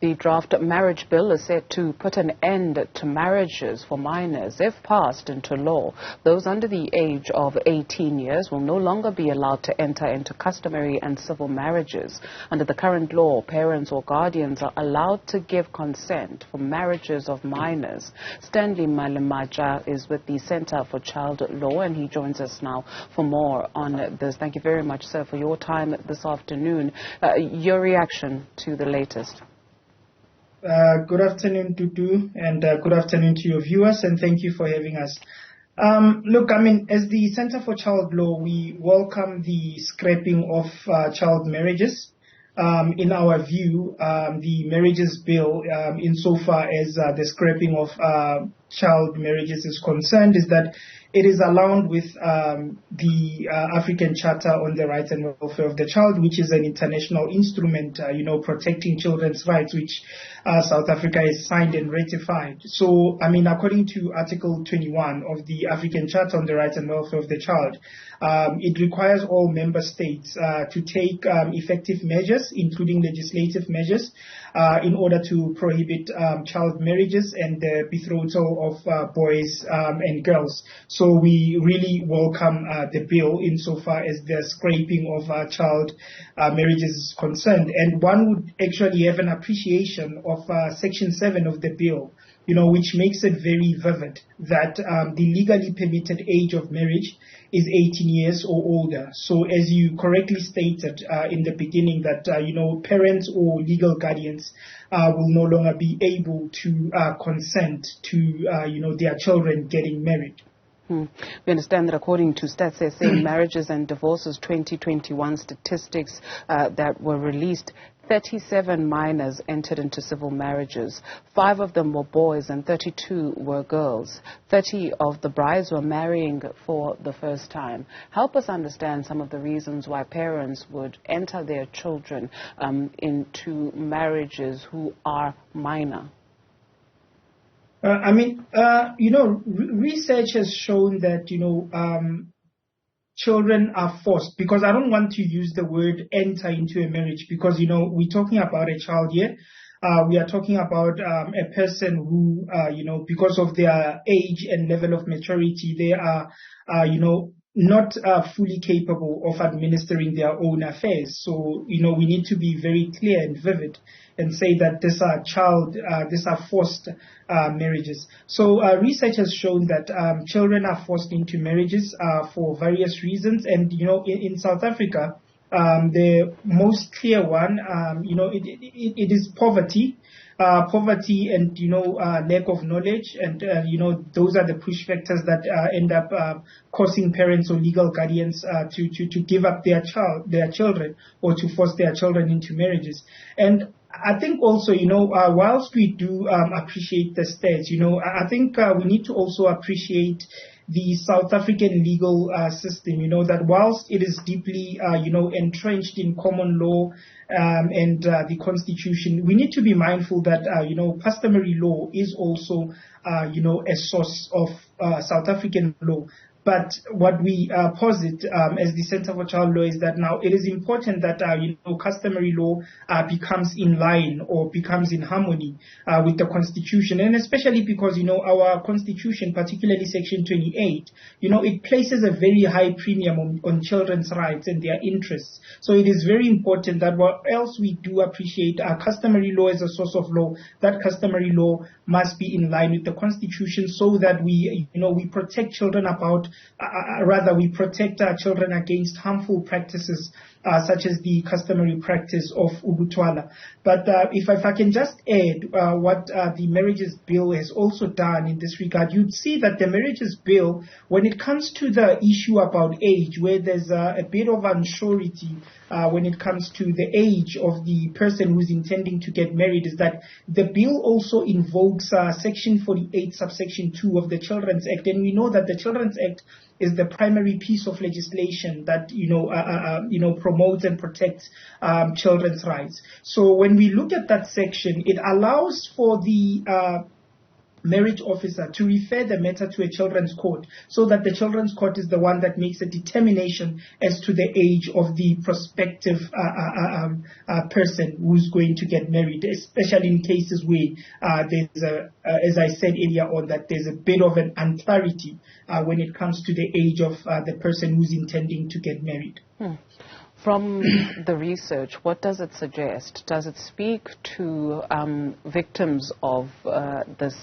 The draft marriage bill is set to put an end to marriages for minors. If passed into law, those under the age of 18 years will no longer be allowed to enter into customary and civil marriages. Under the current law, parents or guardians are allowed to give consent for marriages of minors. Stanley Malematja is with the Center for Child Law, and he joins us now for more on this. Thank you very much, sir, for your time this afternoon. Your reaction to the latest? Good afternoon, Dudu, and good afternoon to your viewers, and thank you for having us. Look, I mean, as the Center for Child Law, we welcome the scrapping of child marriages. In our view, the marriages bill, insofar as the scrapping of child marriages is concerned, is that it is aligned with the African Charter on the Rights and Welfare of the Child, which is an international instrument, protecting children's rights, which South Africa has signed and ratified. So, I mean, according to Article 21 of the African Charter on the Rights and Welfare of the Child, it requires all member states to take effective measures, including legislative measures, in order to prohibit child marriages and the betrothal of boys and girls. So we really welcome the bill insofar as the scraping of child marriages is concerned. And one would actually have an appreciation of Section 7 of the bill, which makes it very vivid that the legally permitted age of marriage is 18 years or older. So as you correctly stated in the beginning that, parents or legal guardians will no longer be able to consent to, their children getting married. We understand that according to Stats SA Marriages and Divorces 2021 statistics that were released, 37 minors entered into civil marriages. 5 of them were boys and 32 were girls. 30 of the brides were marrying for the first time. Help us understand some of the reasons why parents would enter their children into marriages who are minor. Research has shown that, children are forced, because I don't want to use the word enter into a marriage, because, we're talking about a child here. We are talking about a person who, because of their age and level of maturity, they are, not fully capable of administering their own affairs. So, we need to be very clear and vivid and say that these are forced marriages. So research has shown that children are forced into marriages for various reasons. And, in South Africa, the most clear one, it is poverty. Poverty and, lack of knowledge, and, those are the push factors that end up causing parents or legal guardians to give up their children, or to force their children into marriages. And I think also, whilst we do appreciate the stats, I think we need to also appreciate the South African legal system, that whilst it is deeply, entrenched in common law and the Constitution, we need to be mindful that, customary law is also, a source of South African law. But what we posit as the Center for Child Law is that now it is important that customary law becomes in line or becomes in harmony with the Constitution, and especially because our Constitution, particularly Section 28, it places a very high premium on children's rights and their interests. So it is very important that what else we do appreciate customary law as a source of law, that customary law must be in line with the Constitution, so that we protect children we protect our children against harmful practices such as the customary practice of ubutwala. But if I can just add what the marriages bill has also done in this regard, you'd see that the marriages bill, when it comes to the issue about age, where there's a bit of unsurety when it comes to the age of the person who's intending to get married, is that the bill also invokes Section 48, subsection 2 of the Children's Act. And we know that the Children's Act is the primary piece of legislation that, promotes and protects children's rights. So when we look at that section, it allows for the marriage officer to refer the matter to a children's court, so that the children's court is the one that makes a determination as to the age of the prospective person who's going to get married, especially in cases where there's as I said earlier on, that there's a bit of an unclarity when it comes to the age of the person who's intending to get married. From the research, what does it suggest? Does it speak to victims of this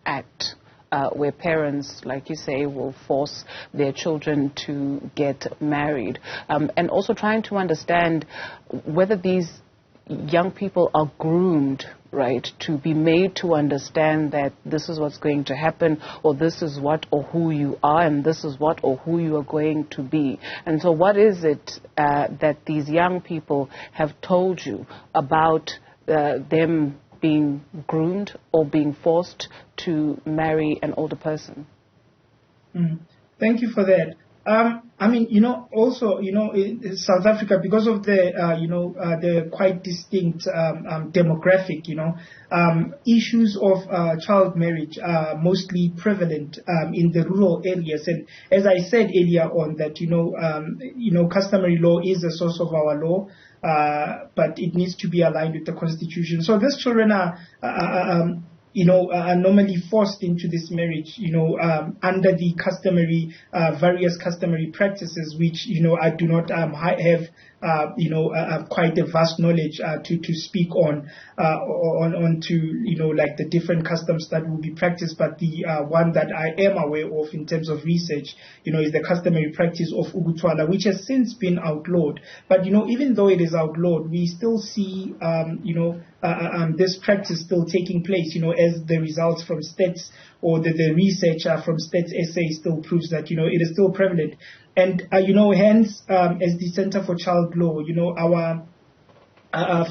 act, where parents, like you say, will force their children to get married? And also trying to understand whether these young people are groomed, right, to be made to understand that this is what's going to happen, or this is what or who you are, and this is what or who you are going to be. And so what is it that these young people have told you about them being groomed or being forced to marry an older person? Thank you for that. I mean, also, in South Africa, because of the, the quite distinct demographic, issues of child marriage are mostly prevalent in the rural areas. And as I said earlier on, that, customary law is a source of our law, but it needs to be aligned with the Constitution. So these children are normally forced into this marriage, under the customary, various customary practices, which, I do not have, quite a vast knowledge to speak on to, like the different customs that will be practiced. But the one that I am aware of in terms of research, is the customary practice of Ugutwala, which has since been outlawed. But, even though it is outlawed, we still see, this practice still taking place, as the results from stats or the research from Stats SA still proves that, it is still prevalent. And, hence, as the Center for Child Law, our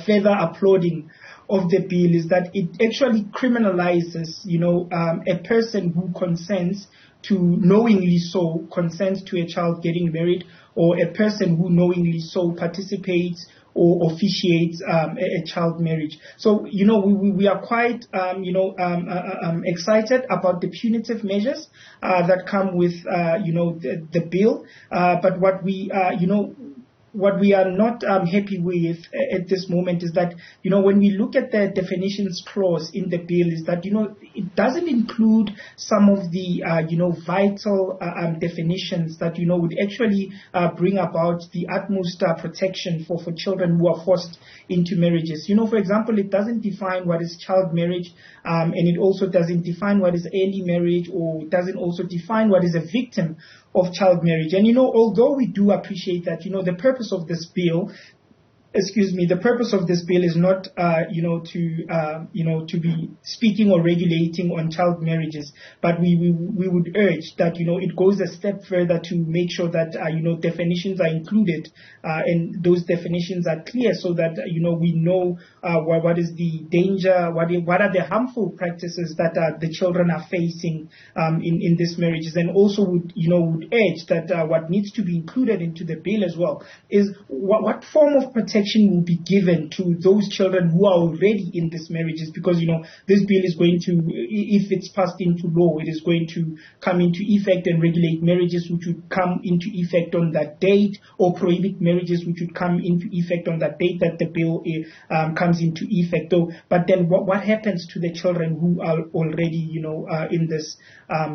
further applauding of the bill is that it actually criminalizes, a person who consents to knowingly so consent to a child getting married, or a person who knowingly so participates or officiates a child marriage. So, we are quite, excited about the punitive measures that come with, the bill. But what we are not happy with at this moment is that, when we look at the definitions clause in the bill, is that, it doesn't include some of the, vital definitions that, would actually bring about the utmost protection for children who are forced into marriages. For example, it doesn't define what is child marriage, and it also doesn't define what is early marriage, or it doesn't also define what is a victim of child marriage. And, although we do appreciate that, the purpose of this bill, the purpose of this bill is not, to be speaking or regulating on child marriages, but we would urge that, it goes a step further to make sure that, definitions are included, and those definitions are clear, so that, we know, what is the danger, what are the harmful practices that the children are facing, in these marriages. And also would urge that, what needs to be included into the bill as well is what form of protection will be given to those children who are already in these marriages, because this bill is going to, if it's passed into law, it is going to come into effect and regulate marriages which would come into effect on that date, or prohibit marriages which would come into effect on that date that the bill comes into effect. But then what happens to the children who are already in this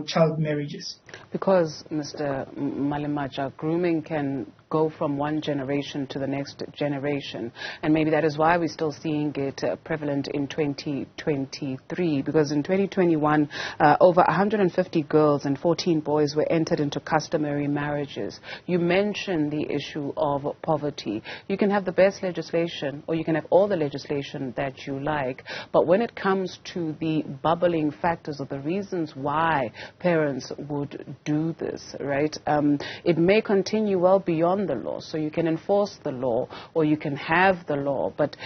child marriages? Because, Mr. Malematja, grooming can go from one generation to the next generation, and maybe that is why we're still seeing it prevalent in 2023, because in 2021 over 150 girls and 14 boys were entered into customary marriages. You mentioned the issue of poverty. You can have the best legislation, or you can have all the legislation that you like, but when it comes to the bubbling factors or the reasons why parents would do this, right, it may continue well beyond the law. So you can enforce the law, or you can have the law, but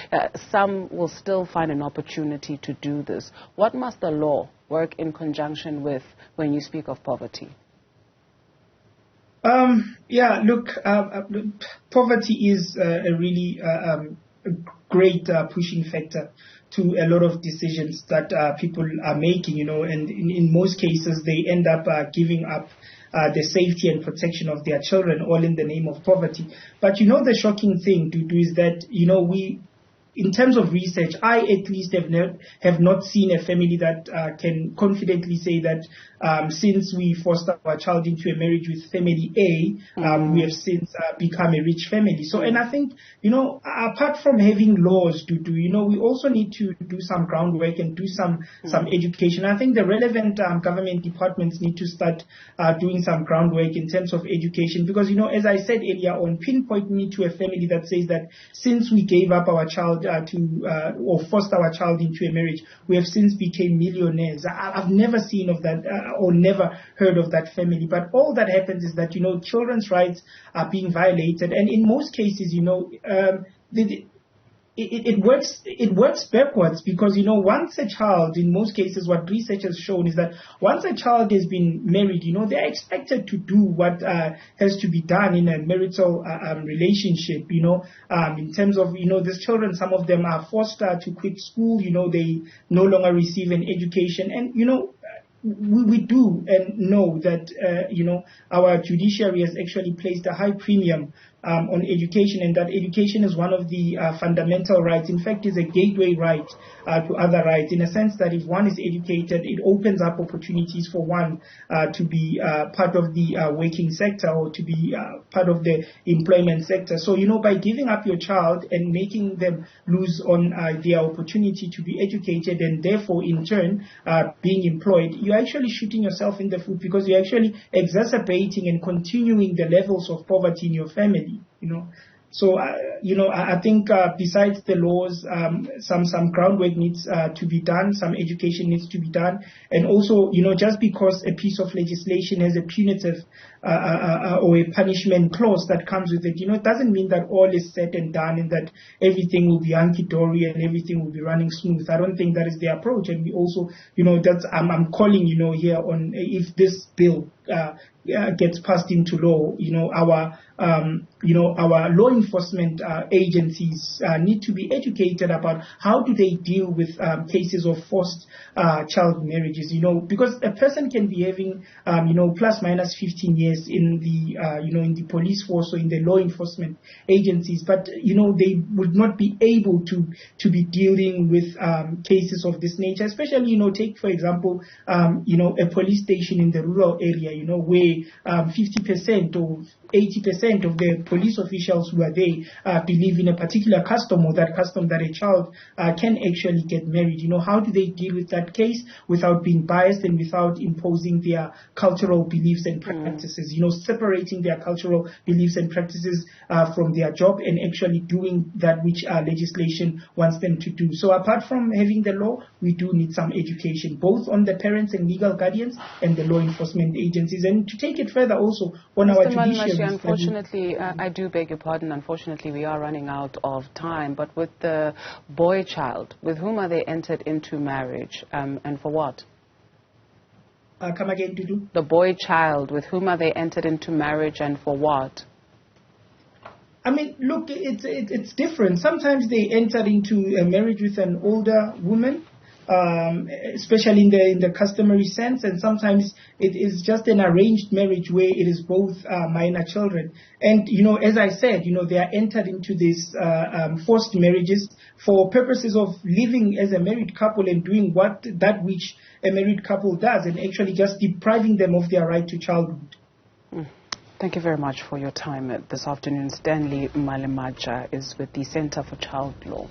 some will still find an opportunity to do this. What must the law work in conjunction with when you speak of poverty? Poverty is a really great pushing factor to a lot of decisions that people are making, and in most cases they end up giving up the safety and protection of their children, all in the name of poverty. But the shocking thing, Dudu, is that, in terms of research, I at least have not seen a family that can confidently say that since we foster our child into a marriage with family A, we have since become a rich family. So, and I think, apart from having laws to do, we also need to do some groundwork and do some education. I think the relevant government departments need to start doing some groundwork in terms of education, because, as I said earlier on, pinpointing it to a family that says that since we gave up our child or forced our child into a marriage, we have since became millionaires. I've never seen of that or never heard of that family. But all that happens is that, children's rights are being violated. And in most cases, it works backwards, because once a child, in most cases, what research has shown is that once a child has been married, they're expected to do what has to be done in a marital relationship. In terms of these children, some of them are forced to quit school. They no longer receive an education, and we do and know that our judiciary has actually placed a high premium on education, and that education is one of the fundamental rights. In fact, is a gateway right to other rights, in a sense that if one is educated, it opens up opportunities for one to be part of the working sector, or to be part of the employment sector. So, by giving up your child and making them lose on their opportunity to be educated, and therefore in turn being employed, you're actually shooting yourself in the foot, because you're actually exacerbating and continuing the levels of poverty in your family. So, I think besides the laws, some groundwork needs to be done, some education needs to be done. And also, just because a piece of legislation has a punitive or a punishment clause that comes with it, it doesn't mean that all is said and done and that everything will be hunky-dory and everything will be running smooth. I don't think that is the approach. And we also, that's, I'm calling, here on, if this bill gets passed into law, our law enforcement agencies need to be educated about how do they deal with cases of forced child marriages, because a person can be having, plus minus 15 years in the, in the police force or in the law enforcement agencies, but, they would not be able to be dealing with cases of this nature, especially, take, for example, a police station in the rural area, where 50% or 80% of the police officials who are there believe in a particular custom, or that custom that a child can actually get married. How do they deal with that case without being biased and without imposing their cultural beliefs and practices, separating their cultural beliefs and practices from their job and actually doing that which legislation wants them to do. So apart from having the law, we do need some education, both on the parents and legal guardians and the law enforcement agencies. And to take it further also on Mr. our judiciary. Unfortunately, I do beg your pardon, unfortunately we are running out of time, but with the boy child, with whom are they entered into marriage and for what? Come again, Dudu? The boy child, with whom are they entered into marriage and for what? I mean, look, it's different. Sometimes they enter into a marriage with an older woman, especially in the customary sense, and sometimes it is just an arranged marriage where it is both minor children. And, as I said, they are entered into these forced marriages for purposes of living as a married couple and doing that which a married couple does, and actually just depriving them of their right to childhood. Thank you very much for your time this afternoon. Stanley Malematja is with the Center for Child Law.